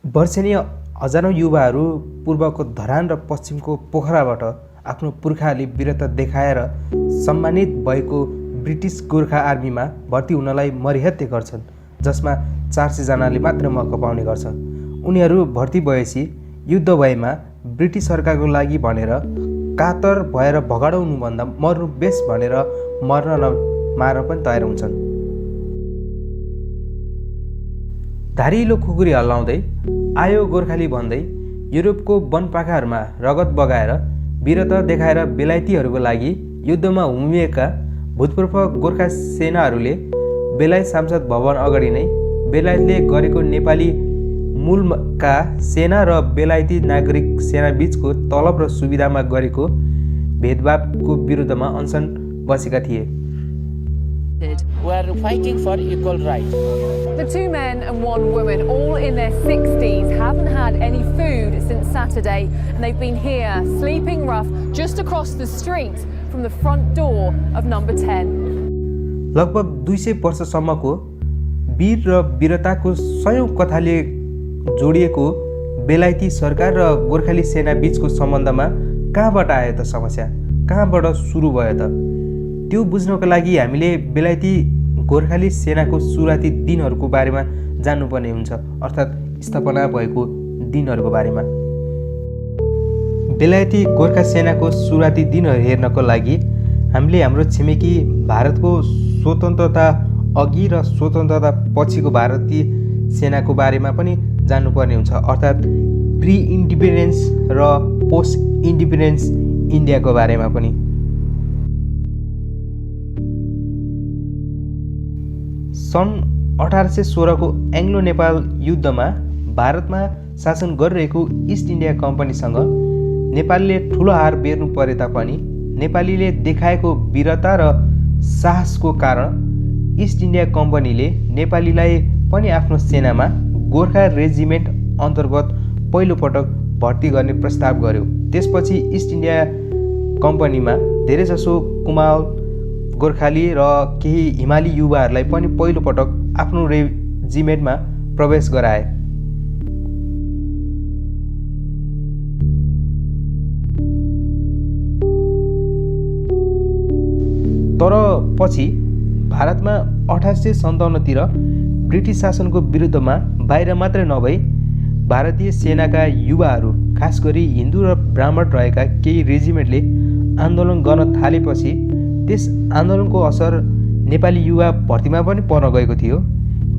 वर्षेनी हजारौँ युवाहरू पूर्वको धरान र पश्चिमको पोखराबाट आफ्नो पुर्खाहरूले वीरता देखाएर सम्मानित भएको ब्रिटिस गोर्खा आर्मीमा भर्ती हुनलाई मरिहत्ते गर्छन्, जसमा 400 जनाले मात्र मौका पाउने गर्छ। उनीहरू भर्ती भएपछि युद्ध भएमा ब्रिटिस सरकारको लागि भनेर कातर भएर भगाउनुभन्दा मर्नु बेस भनेर मर्न मार्न पनि तयार हुन्छन्। धारिलो खुकुरी हल्लाउँदै आयो गोर्खाली भन्दै युरोपको वनपाखाहरूमा रगत बगाएर वीरता देखाएर बेलायतीहरूको लागि युद्धमा हुमिएका भूतपूर्व गोर्खा सेनाहरूले बेलायत संसद भवन अगाडि नै बेलायतले गरेको नेपाली मूलका सेना र बेलायती नागरिक सेनाबीचको तलब र सुविधामा गरेको भेदभावको विरुद्धमा अनसन बसेका थिए। We are fighting for equal rights. The two men and one woman, all in their 60s, haven't had any food since Saturday, and they've been here, sleeping rough, just across the street from the front door of number 10. लगभग 200 वर्षसम्मको वीर र वीरताको सयौं कथाले जोडिएको बेलायती सरकार र गोर्खाली सेना बीचको सम्बन्धमा कहाँबाट आयो त समस्या, कहाँबाट सुरु भयो त? त्यो बुझ्नको लागि हामीले बेलायती गोर्खाली सेनाको सुरुवाती दिनहरूको बारेमा जान्नुपर्ने हुन्छ, अर्थात् स्थापना भएको दिनहरूको बारेमा। बेलायती गोर्खा सेनाको सुरुवाती दिनहरू हेर्नको लागि हामीले हाम्रो छिमेकी भारतको स्वतन्त्रता अघि र स्वतन्त्रता पछिको भारतीय सेनाको बारेमा पनि जान्नुपर्ने हुन्छ, अर्थात् प्री इन्डिपेन्डेन्स र पोस्ट इन्डिपेन्डेन्स इन्डियाको बारेमा पनि। सन् 1816 को एङ्ग्लो नेपाल युद्धमा भारतमा शासन गरिरहेको इस्ट इन्डिया कम्पनीसँग नेपालीले ठुलो हार बेर्नु परे तापनि नेपालीले देखाएको वीरता र साहसको कारण इस्ट इन्डिया कम्पनीले नेपालीलाई पनि आफ्नो सेनामा गोर्खा रेजिमेन्ट अन्तर्गत पहिलोपटक भर्ती गर्ने प्रस्ताव गर्यो। त्यसपछि इस्ट इन्डिया कम्पनीमा धेरैजसो कुमाल गोर्खाली र केही हिमाली युवाहरूलाई पनि पहिलोपटक आफ्नो रेजिमेन्टमा प्रवेश गराए। तर पछि भारतमा 1857 तिर ब्रिटिस शासनको विरुद्धमा बाहिर मात्रै नभई भारतीय सेनाका युवाहरू, खास गरी हिन्दू र ब्राह्मण रहेका केही रेजिमेन्टले आन्दोलन गर्न थालेपछि त्यस आन्दोलनको असर नेपाली युवा भर्तीमा पनि पर्न गएको थियो,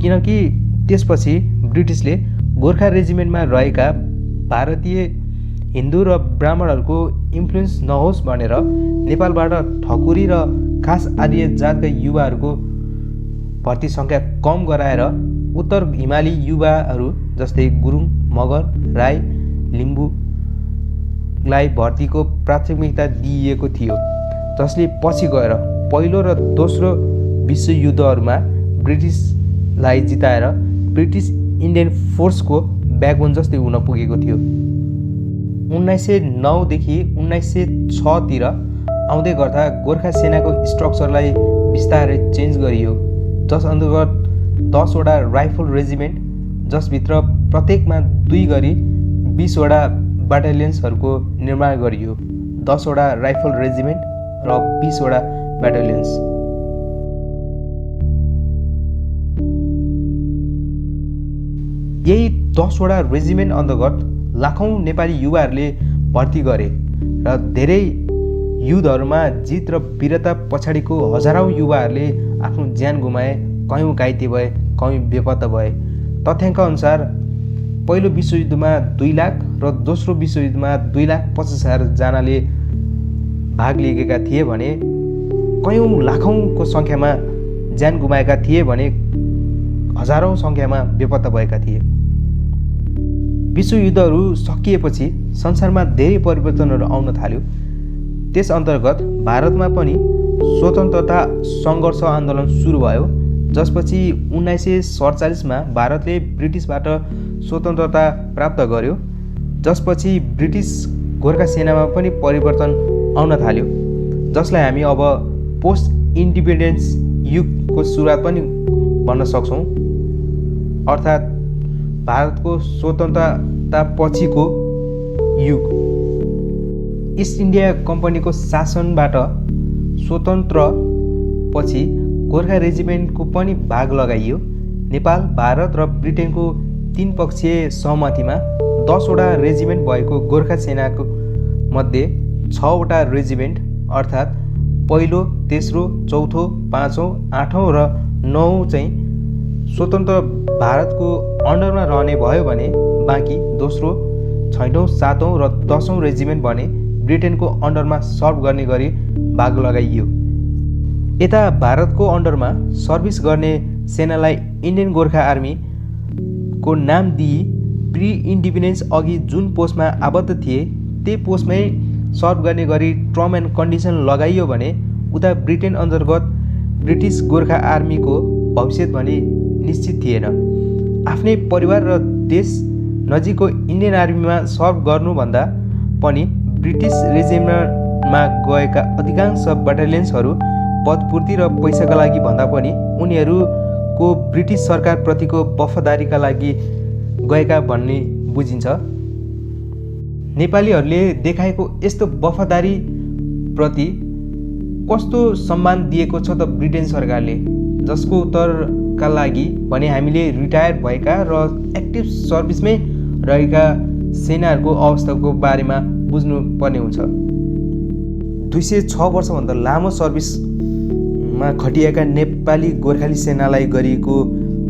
किनकि त्यसपछि ब्रिटिसले गोर्खा रेजिमेन्टमा रहेका भारतीय हिन्दू र ब्राह्मणहरूको इन्फ्लुएन्स नहोस् भनेर नेपालबाट ठकुरी र खास आर्य जातका युवाहरूको भर्ती सङ्ख्या कम गराएर उत्तर हिमाली युवाहरू जस्तै गुरुङ, मगर, राई, लिम्बूलाई भर्तीको प्राथमिकता दिइएको थियो, जसले पछि गएर पहिलो र दोस्रो विश्वयुद्धहरूमा ब्रिटिसलाई जिताएर ब्रिटिस इन्डियन फोर्सको ब्याकबोन जस्तै हुन पुगेको थियो। 1909 देखि 1906 तिर आउँदै गर्दा गोर्खा सेनाको स्ट्रक्चरलाई बिस्तारै चेन्ज गरियो, जस अन्तर्गत 10 वटा राइफल रेजिमेन्ट, जसभित्र प्रत्येकमा 2 गरी 20 वटा ब्याटालियन्सहरूको निर्माण गरियो। 10 वटा राइफल रेजिमेन्ट र 20 वटा ब्याटालियन्स। यही 10 वटा रेजिमेन्ट अन्तर्गत लाखौँ नेपाली युवाहरूले भर्ती गरे र धेरै युद्धहरूमा जित र वीरता पछाडिको हजारौँ युवाहरूले आफ्नो ज्यान गुमाए, कयौँ घाइते भए, कयौँ बेपत्ता भए। तथ्याङ्क अनुसार पहिलो विश्वयुद्धमा 2 लाख र दोस्रो विश्वयुद्धमा 2,50,000 जनाले भाग लिएका थिए भने कयौँ लाखौँको सङ्ख्यामा ज्यान गुमाएका थिए भने हजारौँ सङ्ख्यामा बेपत्ता भएका थिए। विश्वयुद्धहरू सकिएपछि संसारमा धेरै परिवर्तनहरू आउन थाल्यो। त्यस अन्तर्गत भारतमा पनि स्वतन्त्रता सङ्घर्ष आन्दोलन सुरु भयो, जसपछि 1947 मा भारतले ब्रिटिसबाट स्वतन्त्रता प्राप्त गर्यो, जसपछि ब्रिटिस गोर्खा सेनामा पनि परिवर्तन आउन थाल्यो, जसलाई हामी अब पोस्ट इन्डिपेन्डेन्स युगको सुरुवात पनि भन्न सक्छौँ। अर्थात् भारतको स्वतन्त्रता पछिको युग। इस्ट इन्डिया कम्पनीको शासनबाट स्वतन्त्र पछि गोर्खा रेजिमेन्टको पनि भाग लगाइयो। नेपाल, भारत र ब्रिटेनको 3 पक्षीय सहमतिमा 10 वटा रेजिमेन्ट भएको गोर्खा सेनाको मध्ये 6 वटा रेजिमेन्ट अर्थात् पहिलो, तेस्रो, चौथो, पाँचौँ, आठौँ र 9औँ चाहिँ स्वतन्त्र भारतको अन्डरमा रहने भयो भने बाँकी दोस्रो, छैटौँ, सातौँ र 10औँ रेजिमेन्ट भने ब्रिटेनको अन्डरमा सर्भ गर्ने गरी भाग लगाइयो। यता भारतको अन्डरमा सर्भिस गर्ने सेनालाई इन्डियन गोर्खा आर्मीको नाम दिई प्री इन्डिपेन्डेन्स अघि जुन पोस्टमा आबद्ध थिए त्यही पोस्टमै सर्भ गर्ने गरी टर्म एन्ड कन्डिसन लगाइयो भने उता ब्रिटेन अन्तर्गत ब्रिटिस गोर्खा आर्मीको भविष्य भने निश्चित थिएन। आफ्नै परिवार र देश नजिकको इन्डियन आर्मीमा सर्भ गर्नुभन्दा पनि ब्रिटिस रेजिमेन्टमा गएका अधिकांश बटालियन्सहरू पदपूर्ति र पैसाका लागि भन्दा पनि उनीहरूको ब्रिटिस सरकारप्रतिको वफादारीका लागि गएका भन्ने बुझिन्छ। नेपालीहरूले देखाएको यस्तो वफादारीप्रति कस्तो सम्मान दिएको छ त ब्रिटेन सरकारले, जसको उत्तरका लागि भने हामीले रिटायर भएका र एक्टिभ सर्भिसमै रहेका सेनाहरूको अवस्थाको बारेमा बुझ्नुपर्ने हुन्छ। 206 वर्षभन्दा लामो सर्भिसमा खटिएका नेपाली गोर्खाली सेनालाई गरिएको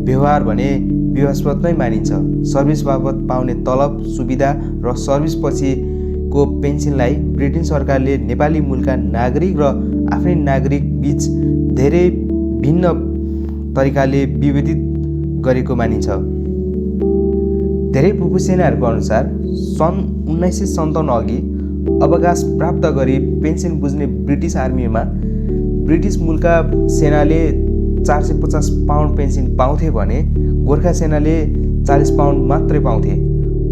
व्यवहार भने विवादास्पद नै मानिन्छ। सर्भिस बाबत पाउने तलब, सुविधा र सर्भिसपछिको पेन्सनलाई ब्रिटेन सरकारले नेपाली मूलका नागरिक र आफ्नै नागरिक बीच धेरै भिन्न तरिकाले विभेदित गरेको मानिन्छ। धेरै पुपु सेनाहरूको अनुसार सन् 1957 अघि अवकाश प्राप्त गरी पेन्सन बुझ्ने ब्रिटिस आर्मीमा ब्रिटिस मूलका सेनाले 450 पाउन्ड पेन्सन पाउँथे भने गोर्खा सेनाले 40 पाउन्ड मात्रै पाउँथे।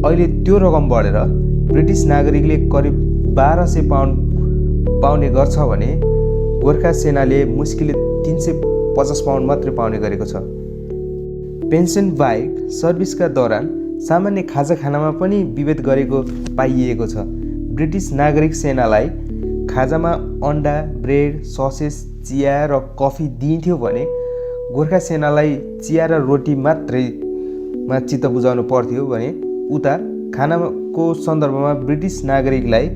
अहिले त्यो रकम बढेर ब्रिटिस नागरिकले करिब 1200 पाउन्ड पाउने गर्छ भने गोर्खा सेनाले मुस्किलले 350 पाउन्ड मात्रै पाउने गरेको छ। पेन्सन बाहेक सर्भिसका दौरान सामान्य खाजा खानामा पनि विभेद गरेको पाइएको छ। ब्रिटिस नागरिक सेनालाई खाजामा अन्डा, ब्रेड, ससेज, चिया र कफी दिइन्थ्यो भने गोर्खा सेनालाई चिया र रोटी मात्रैमा चित्त बुझाउनु पर्थ्यो भने उता खानाको सन्दर्भमा ब्रिटिस नागरिकलाई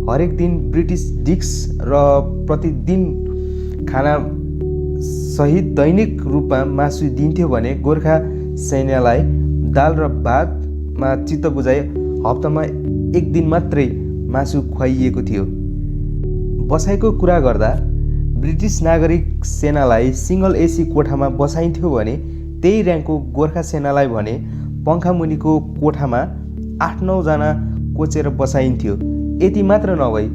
हरेक दिन ब्रिटिस डिक्स र प्रतिदिन खाना सहित दैनिक रूपमा मासु दिइन्थ्यो भने गोर्खा सेनालाई दाल र भातमा चित्त बुझाइ हप्तामा 1 दिन मात्रै मासु खुवाइएको थियो। बसाइको कुरा गर्दा ब्रिटिस नागरिक सेनालाई सिङ्गल एसी कोठामा बसाइन्थ्यो भने त्यही र्याङ्कको गोर्खा सेनालाई भने पङ्खामुनिको कोठामा 8-9 जना कोचेर बसाइन्थ्यो। यति मात्र नभई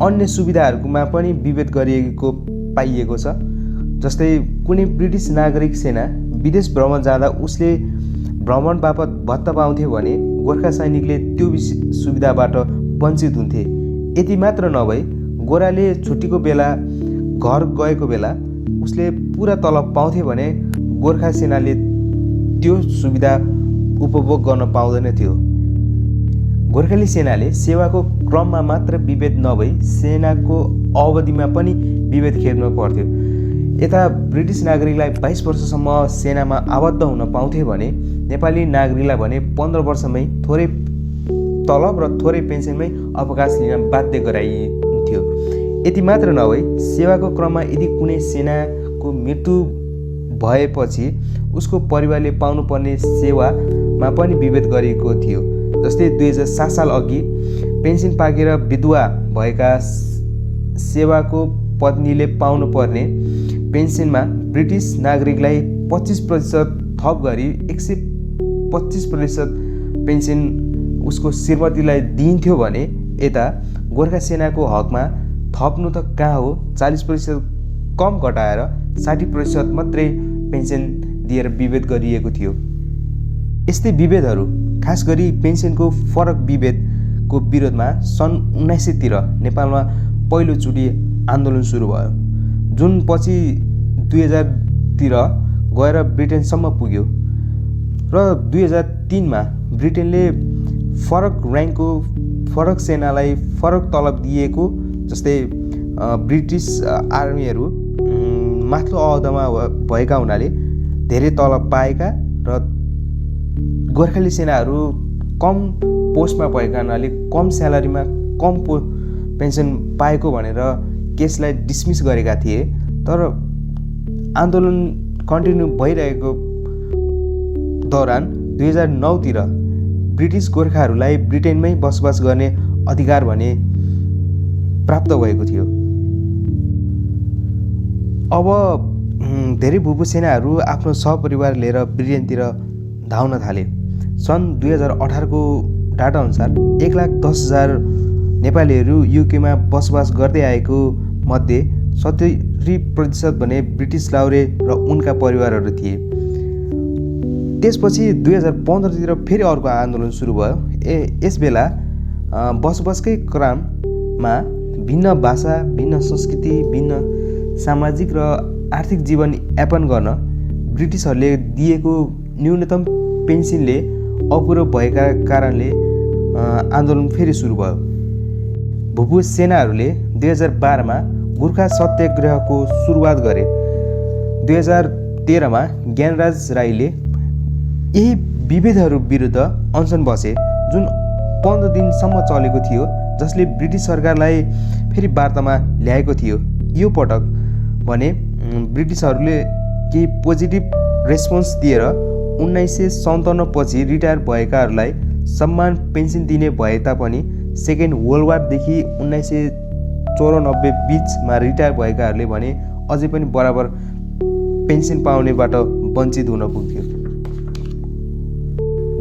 अन्य सुविधाहरूमा पनि विभेद गरिएको पाइएको छ। जस्तै कुनै ब्रिटिस नागरिक सेना विदेश भ्रमण जाँदा उसले भ्रमण बापत भत्ता पाउँथ्यो भने गोर्खा सैनिकले त्यो सुविधाबाट वञ्चित हुन्थे। यति मात्र नभई गोराले छुट्टीको बेला घर गएको बेला उसले पुरा तलब पाउँथे भने गोर्खा सेनाले त्यो सुविधा उपभोग गर्न पाउँदैन थियो। गोर्खाली सेनाले सेवाको क्रममा मात्र विभेद नभई सेनाको अवधिमा पनि विभेद खेप्न पर्थ्यो। यता ब्रिटिस नागरिकलाई 22 वर्षसम्म सेनामा आबद्ध हुन पाउँथे भने नेपाली नागरिकलाई भने 15 वर्षमै थोरै तलब र थोरै पेन्सनमै अवकाश लिन बाध्य गराइन्थ्यो। यति मात्र नभई सेवाको क्रममा यदि कुनै सेनाको मृत्यु भएपछि उसको परिवारले पाउनुपर्ने सेवामा पनि विभेद गरिएको थियो। जस्तै 2007 साल अघि पेन्सन पाकेर विधवा भएका सेवाको पत्नीले पाउनुपर्ने पेन्सनमा ब्रिटिस नागरिकलाई 25% थप गरी 125% पेन्सन उसको श्रीमतीलाई दिइन्थ्यो भने यता गोर्खा सेनाको हकमा थप्नु त कहाँ हो, 40% कम घटाएर 60% मात्रै पेन्सन दिएर विभेद गरिएको थियो। यस्तै विभेदहरू खास गरी पेन्सनको फरक विभेदको विरोधमा सन् 1900 तिर नेपालमा पहिलोचोटि आन्दोलन सुरु भयो, जुन पछि 2000 तिर गएर ब्रिटेनसम्म पुग्यो। र 2003मा ब्रिटेनले फरक र्याङ्कको फरक सेनालाई फरक तलब दिएको, जस्तै ब्रिटिस आर्मीहरू माथिल्लो अहोदामा भएका हुनाले धेरै तलब पाएका र गोर्खाली सेनाहरू कम पोस्टमा भएका हुनाले कम स्यालेरीमा कम पेन्सन पाएको भनेर केसलाई डिसमिस गरेका थिए। तर आन्दोलन कन्टिन्यू भइरहेको दौरान 2009तिर ब्रिटिस गोर्खाहरूलाई ब्रिटेनमै बसोबास गर्ने अधिकार भने प्राप्त भएको थियो। अब धेरै भूपू सेनाहरू आफ्नो सहपरिवार लिएर ब्रिटेनतिर धाउन थाले। सन् 2018 को डाटा अनुसार 1,10,000 नेपालीहरू युकेमा बसोबास गर्दै आएको मध्ये 70% भने ब्रिटिस लाउरे र उनका परिवारहरू थिए। त्यसपछि 2015तिर फेरि अर्को आन्दोलन सुरु भयो। यस बेला बसोबासकै क्रममा भिन्न भाषा, भिन्न संस्कृति, भिन्न सामाजिक र आर्थिक जीवन यापन गर्न ब्रिटिसहरूले दिएको न्यूनतम पेन्सनले अपुरो भएका कारणले आन्दोलन फेरि सुरु भयो। भूपू सेनाहरूले 2012मा गोर्खा सत्याग्रहको सुरुवात गरे। 2013मा ज्ञानराज राईले यही विभेदहरू विरुद्ध अनसन बसे, जुन 15 दिनसम्म चलेको थियो, जसले ब्रिटिस सरकारलाई फेरि वार्तामा ल्याएको थियो। यो पटक भने ब्रिटिसहरूले केही पोजिटिभ रेस्पोन्स दिएर 1957 पछि रिटायर भएकाहरूलाई सम्मान पेन्सन दिने भए तापनि सेकेन्ड वर्ल्ड वारदेखि 1994 बिचमा रिटायर भएकाहरूले भने अझै पनि बराबर पेन्सन पाउनेबाट वञ्चित हुन पुग्थ्यो।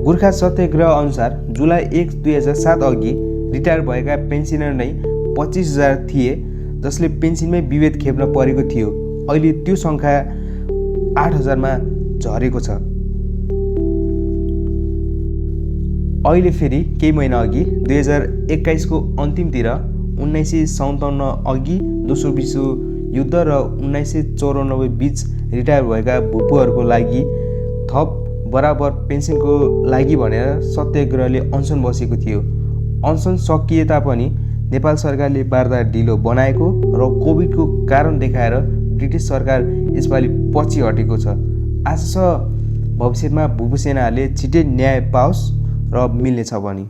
गोर्खा सत्याग्रह अनुसार जुलाई 1, 2007 अघि रिटायर भएका पेन्सनर नै 25,000 थिए, जसले पेन्सनमै विभेद खेप्न परेको थियो। अहिले त्यो सङ्ख्या 8,000मा झरेको छ। अहिले फेरि केही महिना अघि 2021 को अन्तिमतिर 1957 अघि दोस्रो विश्व युद्ध र 1994 बिच रिटायर भएका भूपूहरूको लागि थप बराबर पेन्सनको लागि भनेर सत्याग्रहले अनसन बसेको थियो। अनसन सकिए तापनि नेपाल सरकारले वार्ता ढिलो बनाएको र कोभिडको कारण देखाएर ब्रिटिस सरकार यसपालि पछि हटेको छ। आशा छ भविष्यमा भूपू सेनाहरूले छिटै न्याय पाओस् र मिल्नेछ पनि।